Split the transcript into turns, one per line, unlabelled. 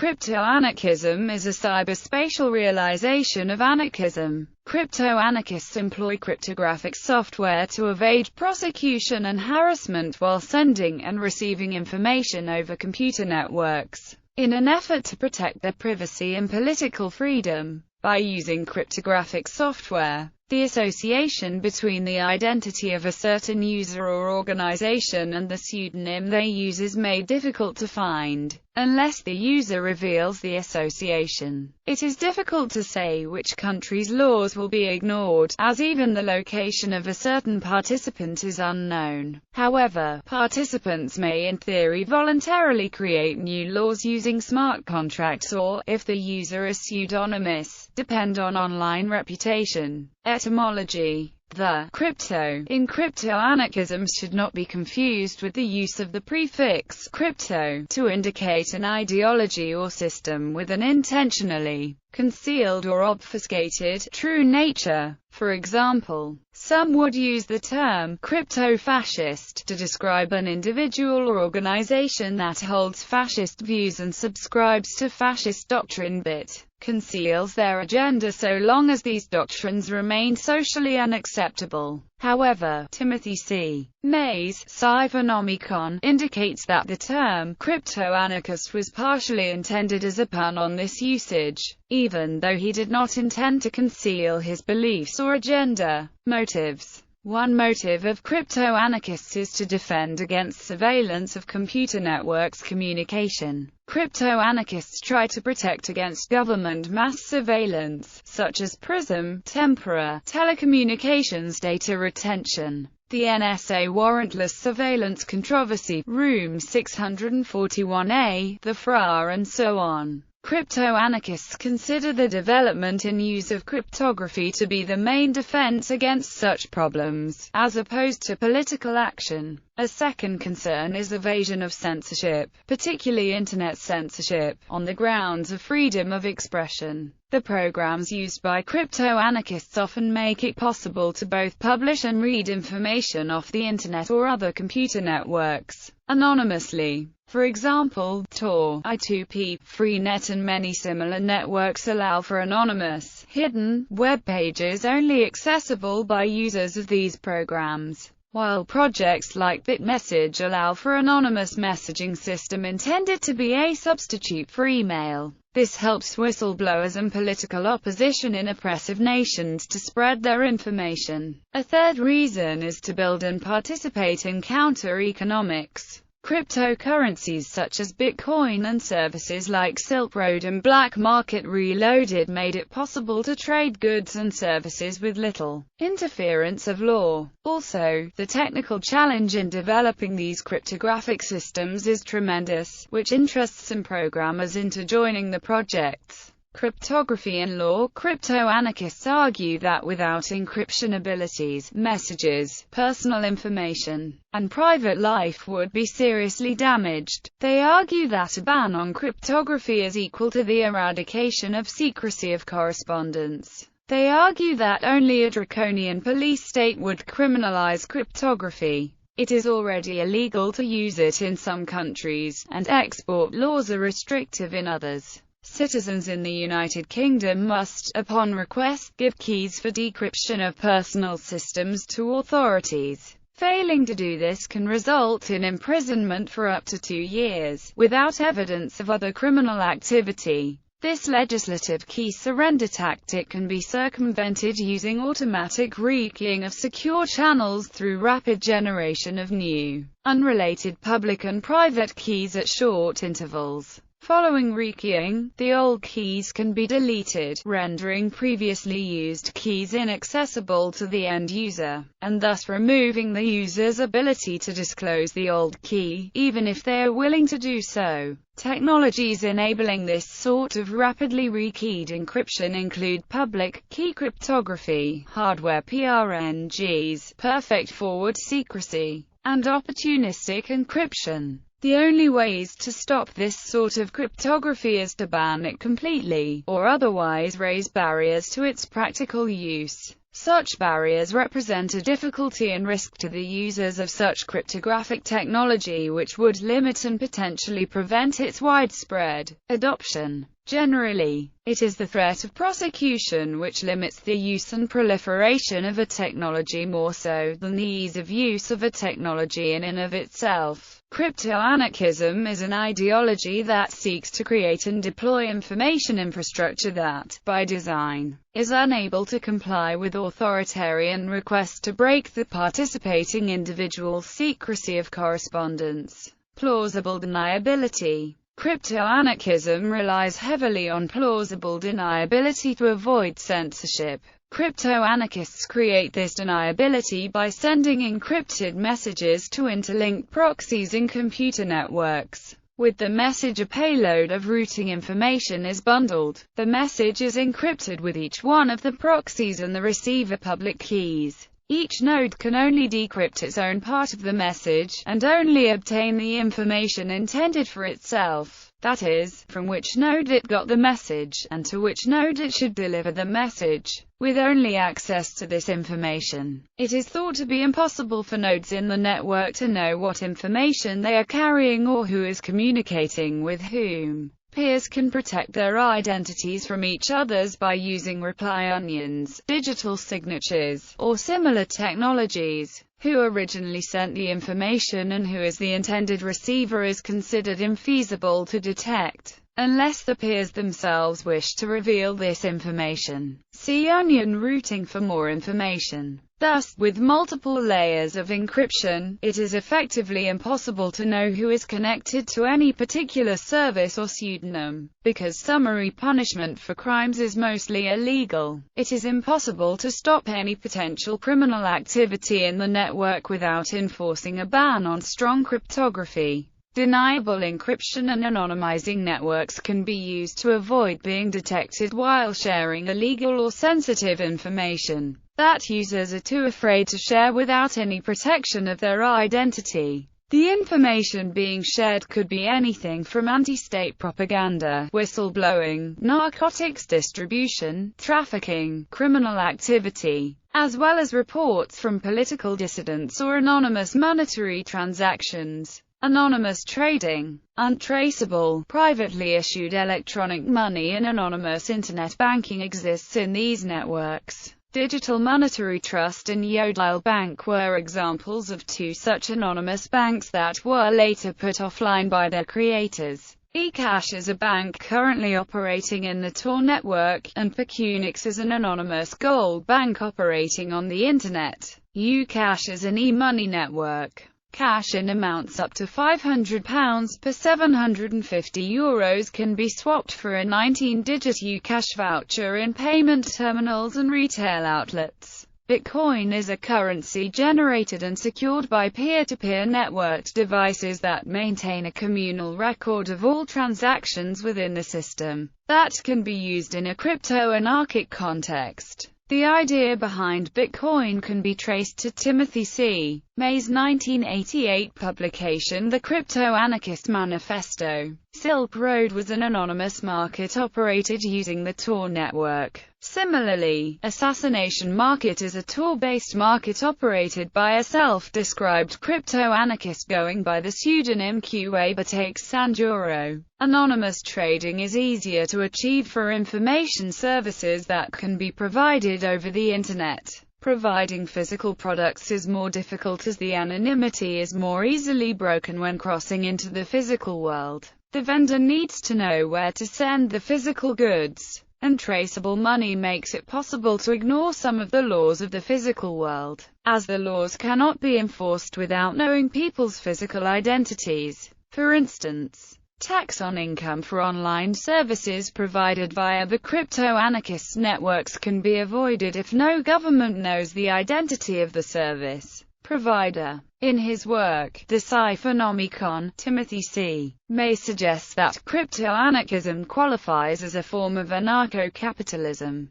Crypto-anarchism is a cyber-spatial realization of anarchism. Crypto-anarchists employ cryptographic software to evade prosecution and harassment while sending and receiving information over computer networks, in an effort to protect their privacy and political freedom. By using cryptographic software, the association between the identity of a certain user or organization and the pseudonym they use is made difficult to find, unless the user reveals the association. It is difficult to say which country's laws will be ignored, as even the location of a certain participant is unknown. However, participants may in theory voluntarily create new laws using smart contracts or, if the user is pseudonymous, depend on online reputation. Etymology. The crypto in crypto-anarchism should not be confused with the use of the prefix crypto to indicate an ideology or system with an intentionally concealed or obfuscated true nature. For example, some would use the term crypto-fascist to describe an individual or organization that holds fascist views and subscribes to fascist doctrine but conceals their agenda so long as these doctrines remain socially unacceptable. However, Timothy C. May's Cybernomicon indicates that the term crypto-anarchist was partially intended as a pun on this usage, even though he did not intend to conceal his beliefs or agenda. Motives. One motive of crypto-anarchists is to defend against surveillance of computer networks communication. Crypto-anarchists try to protect against government mass surveillance, such as PRISM, tempora, telecommunications data retention, the NSA warrantless surveillance controversy, Room 641A, the FRA and so on. Crypto-anarchists consider the development and use of cryptography to be the main defense against such problems, as opposed to political action. A second concern is evasion of censorship, particularly internet censorship, on the grounds of freedom of expression. The programs used by crypto-anarchists often make it possible to both publish and read information off the internet or other computer networks anonymously. For example, Tor, I2P, Freenet and many similar networks allow for anonymous, hidden, web pages only accessible by users of these programs, while projects like BitMessage allow for anonymous messaging system intended to be a substitute for email. This helps whistleblowers and political opposition in oppressive nations to spread their information. A third reason is to build and participate in counter-economics. Cryptocurrencies such as Bitcoin and services like Silk Road and Black Market Reloaded made it possible to trade goods and services with little interference of law. Also, the technical challenge in developing these cryptographic systems is tremendous, which interests some programmers into joining the projects. Cryptography and law. Crypto-anarchists argue that without encryption abilities, messages, personal information, and private life would be seriously damaged. They argue that a ban on cryptography is equal to the eradication of secrecy of correspondence. They argue that only a draconian police state would criminalize cryptography. It is already illegal to use it in some countries, and export laws are restrictive in others. Citizens in the United Kingdom must, upon request, give keys for decryption of personal systems to authorities. Failing to do this can result in imprisonment for up to 2 years, without evidence of other criminal activity. This legislative key surrender tactic can be circumvented using automatic rekeying of secure channels through rapid generation of new, unrelated public and private keys at short intervals. Following rekeying, the old keys can be deleted, rendering previously used keys inaccessible to the end user, and thus removing the user's ability to disclose the old key, even if they are willing to do so. Technologies enabling this sort of rapidly rekeyed encryption include public key cryptography, hardware PRNGs, perfect forward secrecy, and opportunistic encryption. The only ways to stop this sort of cryptography is to ban it completely, or otherwise raise barriers to its practical use. Such barriers represent a difficulty and risk to the users of such cryptographic technology which would limit and potentially prevent its widespread adoption. Generally, it is the threat of prosecution which limits the use and proliferation of a technology more so than the ease of use of a technology in and of itself. Crypto-anarchism is an ideology that seeks to create and deploy information infrastructure that, by design, is unable to comply with authoritarian requests to break the participating individual's secrecy of correspondence. Plausible deniability. Crypto-anarchism relies heavily on plausible deniability to avoid censorship. Crypto-anarchists create this deniability by sending encrypted messages to interlinked proxies in computer networks. With the message, a payload of routing information is bundled. The message is encrypted with each one of the proxies and the receiver public keys. Each node can only decrypt its own part of the message, and only obtain the information intended for itself. That is, from which node it got the message, and to which node it should deliver the message. With only access to this information, it is thought to be impossible for nodes in the network to know what information they are carrying or who is communicating with whom. Peers can protect their identities from each other's by using reply onions, digital signatures, or similar technologies. Who originally sent the information and who is the intended receiver is considered infeasible to detect, unless the peers themselves wish to reveal this information. See onion routing for more information. Thus, with multiple layers of encryption, it is effectively impossible to know who is connected to any particular service or pseudonym. Because summary punishment for crimes is mostly illegal, it is impossible to stop any potential criminal activity in the network without enforcing a ban on strong cryptography. Deniable encryption and anonymizing networks can be used to avoid being detected while sharing illegal or sensitive information that users are too afraid to share without any protection of their identity. The information being shared could be anything from anti-state propaganda, whistleblowing, narcotics distribution, trafficking, criminal activity, as well as reports from political dissidents or anonymous monetary transactions. Anonymous trading, untraceable, privately issued electronic money and anonymous internet banking exists in these networks. Digital Monetary Trust and Yodel Bank were examples of two such anonymous banks that were later put offline by their creators. eCash is a bank currently operating in the Tor network, and Pecunix is an anonymous gold bank operating on the Internet. Ucash is an e-money network. Cash-in amounts up to £500 per €750 can be swapped for a 19-digit Ucash voucher in payment terminals and retail outlets. Bitcoin is a currency generated and secured by peer-to-peer networked devices that maintain a communal record of all transactions within the system. That can be used in a crypto-anarchic context. The idea behind Bitcoin can be traced to Timothy C. May's 1988 publication The Crypto-Anarchist Manifesto. Silk Road was an anonymous market operated using the Tor network. Similarly, Assassination Market is a Tor-based market operated by a self-described crypto-anarchist going by the pseudonym Batakes Sanjuro. Anonymous trading is easier to achieve for information services that can be provided over the Internet. Providing physical products is more difficult as the anonymity is more easily broken when crossing into the physical world. The vendor needs to know where to send the physical goods, and traceable money makes it possible to ignore some of the laws of the physical world, as the laws cannot be enforced without knowing people's physical identities. For instance, tax on income for online services provided via the crypto-anarchist networks can be avoided if no government knows the identity of the service provider. In his work, The Ciphernomicon, Timothy C. May suggests that crypto-anarchism qualifies as a form of anarcho-capitalism.